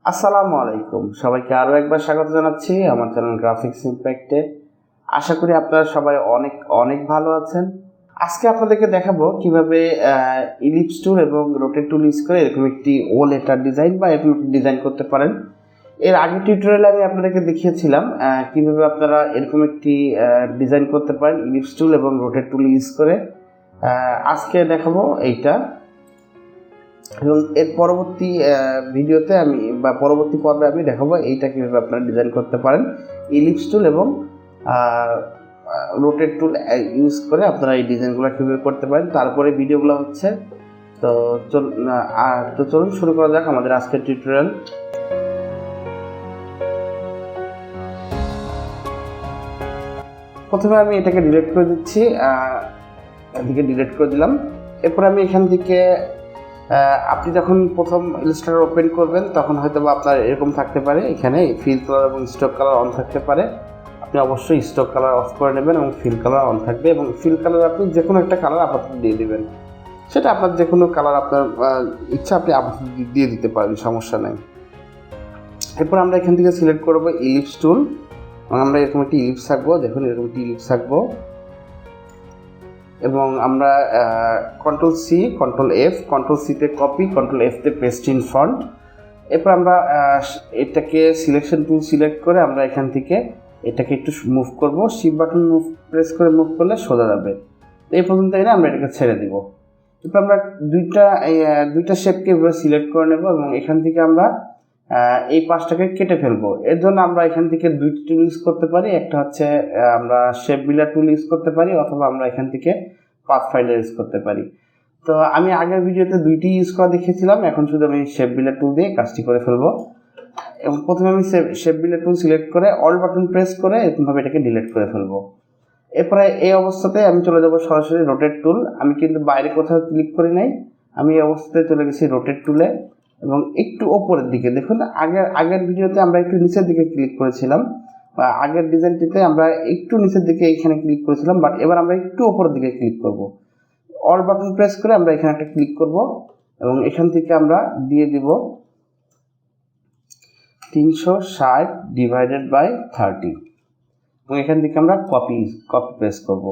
আসসালামু আলাইকুম, সবাইকে আরও একবার স্বাগত জানাচ্ছি আমার চ্যানেল গ্রাফিক্স ইম্প্যাক্টে। আশা করি আপনারা সবাই অনেক অনেক ভালো আছেন। আজকে আপনাদেরকে দেখাবো কিভাবে ইলিপস টুল এবং রোটেট টুল ইউজ করে এরকম একটি ও লেটার ডিজাইন বা এরকম একটি ডিজাইন করতে পারেন। এর আগের টিউটোরিয়ালে আমি আপনাদেরকে দেখিয়েছিলাম কিভাবে আপনারা এরকম একটি ডিজাইন করতে পারেন ইলিপস টুল এবং রোটেট টুল ইউজ করে। আজকে দেখাবো এইটা, এবং এর পরবর্তী ভিডিওতে আমি বা পরবর্তী পর্বে আমি দেখাবো এইটা কীভাবে আপনারা ডিজাইন করতে পারেন ইলিপস টুল এবং রোটেট টুল ইউজ করে আপনারা এই ডিজাইনগুলো কীভাবে করতে পারেন। তারপরে ভিডিওগুলো হচ্ছে তো চলুন শুরু করা যাক আমাদের আজকের টিউটোরিয়াল। প্রথমে আমি এটাকে ডিলিট করে দিচ্ছি, এদিকে ডিলিট করে দিলাম। এরপর আমি এখান থেকে আপনি যখন প্রথম ইলাস্ট্রেটর ওপেন করবেন তখন হয়তো বা আপনার এরকম থাকতে পারে, এখানে ফিল কালার এবং স্টক কালার অন থাকতে পারে। আপনি অবশ্যই স্টক কালার অফ করে নেবেন এবং ফিল কালার অন থাকবে, এবং ফিল কালার আপনি যে কোনো একটা কালার আপাতত দিয়ে দেবেন। সেটা আপনার যে কোনো কালার আপনার ইচ্ছা আপনি আপাতত দিয়ে দিতে পারেন, সমস্যা নেই। এরপর আমরা এখান থেকে সিলেক্ট করবো ইলিপস টুল, এবং আমরা এরকম একটি ইলিপস থাকবো, দেখুন এরকম একটি ইলিপস থাকবো, এবং আমরা control C, control F, control সিতে কপি, কন্ট্রোল এফতে পেস্ট ইন ফন্ট। এরপর আমরা এটাকে সিলেকশন টুল সিলেক্ট করে আমরা এখান থেকে এটাকে একটু মুভ করব, শিফট বাটন প্রেস করে মুভ করলে সোজা যাবে। এই পর্যন্ত এনে আমরা এটাকে ছেড়ে দিব। এরপর আমরা দুইটা শেপকে এভাবে সিলেক্ট করে নেব, এবং এখান থেকে আমরা এই পাশটাকে কেটে ফেলবো। এর জন্য আমরা এখান থেকে দুইটি টুল ইউজ করতে পারি, একটা হচ্ছে আমরা শেপ বিল্ডার টুল ইউজ করতে পারি, অথবা আমরা এখান থেকে পাথ ফাইন্ডার ইউজ করতে পারি। তো আমি আগের ভিডিওতে দুইটি ইউজ করা দেখিয়েছিলাম, এখন শুধু আমি শেপ বিল্ডার টুল দিয়ে কাজটি করে ফেলবো। এবং প্রথমে আমি শেপ বিল্ডার টুল সিলেক্ট করে অল বাটন প্রেস করে এরকমভাবে এটাকে ডিলিট করে ফেলবো। এরপরে এই অবস্থাতে আমি চলে যাব সরাসরি রোটেট টুল। আমি কিন্তু বাইরে কোথাও ক্লিক করি নাই, আমি এই অবস্থাতে চলে গেছি রোটেট টুলে, এবং একটু ওপরের দিকে দেখুন। আগের ভিডিওতে আমরা একটু নিচের দিকে ক্লিক করেছিলাম, বা আগের ডিজাইনটিতে আমরা একটু নিচের দিকে এখানে ক্লিক করেছিলাম, বাট এবার আমরা একটু ওপরের দিকে ক্লিক করব। অল বাটন প্রেস করে আমরা এখানে একটা ক্লিক করব, এবং এখান থেকে আমরা দিয়ে দিব 360 ডিভাইডেড বাই 30, এবং এখান থেকে আমরা কপি প্রেস করব।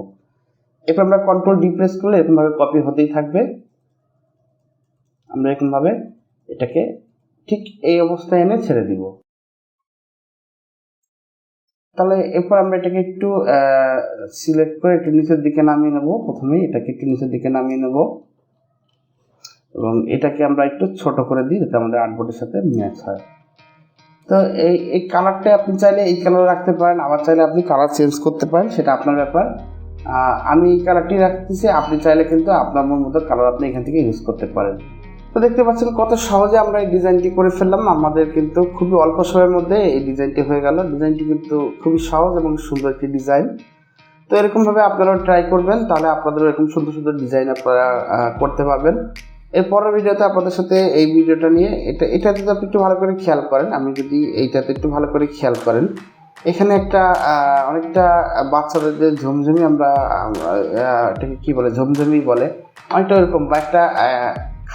এরপর আমরা কন্ট্রোল ডি প্রেস করলে এরকমভাবে কপি হতেই থাকবে। আমরা এরকমভাবে এটাকে ঠিক এই অবস্থায় এনে ছেড়ে দিব। তাহলে এরপর আমরা এটাকে একটু সিলেক্ট করে একটু নিচের দিকে নামিয়ে নেব। প্রথমে এটাকে একটু নিচের দিকে নামিয়ে নেব, এবং এটাকে আমরা একটু ছোট করে দিই যাতে আমাদের আর্টবোর্ডের সাথে ম্যাচ হয়। তো এই কালারটা আপনি চাইলে এই কালার রাখতে পারেন, আবার চাইলে আপনি কালার চেঞ্জ করতে পারেন, সেটা আপনার ব্যাপার। আমি এই কালারটি রাখতেছি, আপনি চাইলে কিন্তু আপনার মতো কালার আপনি এখান থেকে ইউজ করতে পারেন। তো দেখতে পাচ্ছেন কত সহজে আমরা এই ডিজাইনটি করে ফেললাম। আমাদের কিন্তু খুবই অল্প সময়ের মধ্যে এই ডিজাইনটি হয়ে গেল। ডিজাইনটি কিন্তু খুবই সহজ এবং সুন্দর একটি ডিজাইন। তো এরকমভাবে আপনারাও ট্রাই করবেন, তাহলে আপনাদের এরকম সুন্দর সুন্দর ডিজাইন আপনারা করতে পারবেন। এর পরের ভিডিওতে আপনাদের সাথে এই ভিডিওটা নিয়ে এটা যদি আপনি একটু ভালো করে খেয়াল করেন, আমি যদি এইটাতে একটু ভালো করে খেয়াল করেন, এখানে একটা অনেকটা বাচ্চাদের যে ঝুমঝুমি আমরা এটাকে কী বলে, ঝুমঝুমি বলে, অনেকটা এরকম, বা একটা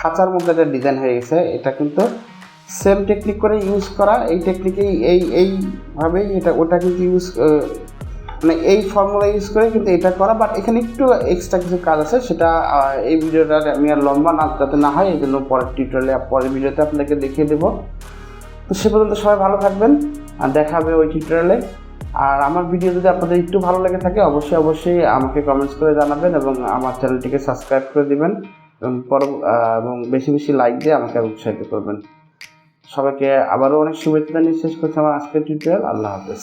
খাঁচার মধ্যে একটা ডিজাইন হয়ে গেছে। এটা কিন্তু সেম টেকনিক করে ইউজ করা, এই টেকনিকেই এইভাবেই ওটা কিন্তু মানে এই ফর্মুলা ইউজ করে কিন্তু এটা করা, বাট এখানে একটু এক্সট্রা কিছু কাজ আছে, সেটা এই ভিডিওটা আমি আর লম্বা যাতে না হয় এই জন্য পরের ভিডিওতে আপনাদেরকে দেখিয়ে দেবো। তো সে পর্যন্ত সবাই ভালো থাকবেন, আর দেখা হবে ওই টিউটোরিয়ালে। আর আমার ভিডিও যদি আপনাদের একটু ভালো লেগে থাকে অবশ্যই আমাকে কমেন্টস করে জানাবেন, এবং আমার চ্যানেলটিকে সাবস্ক্রাইব করে দিবেন, এবং বেশি বেশি লাইক দিয়ে আমাকে উৎসাহিত করবেন। সবাইকে আবারও অনেক শুভেচ্ছা জানিয়ে শেষ করছি আমার আজকের টিউটোরিয়াল। আল্লাহ হাফেজ।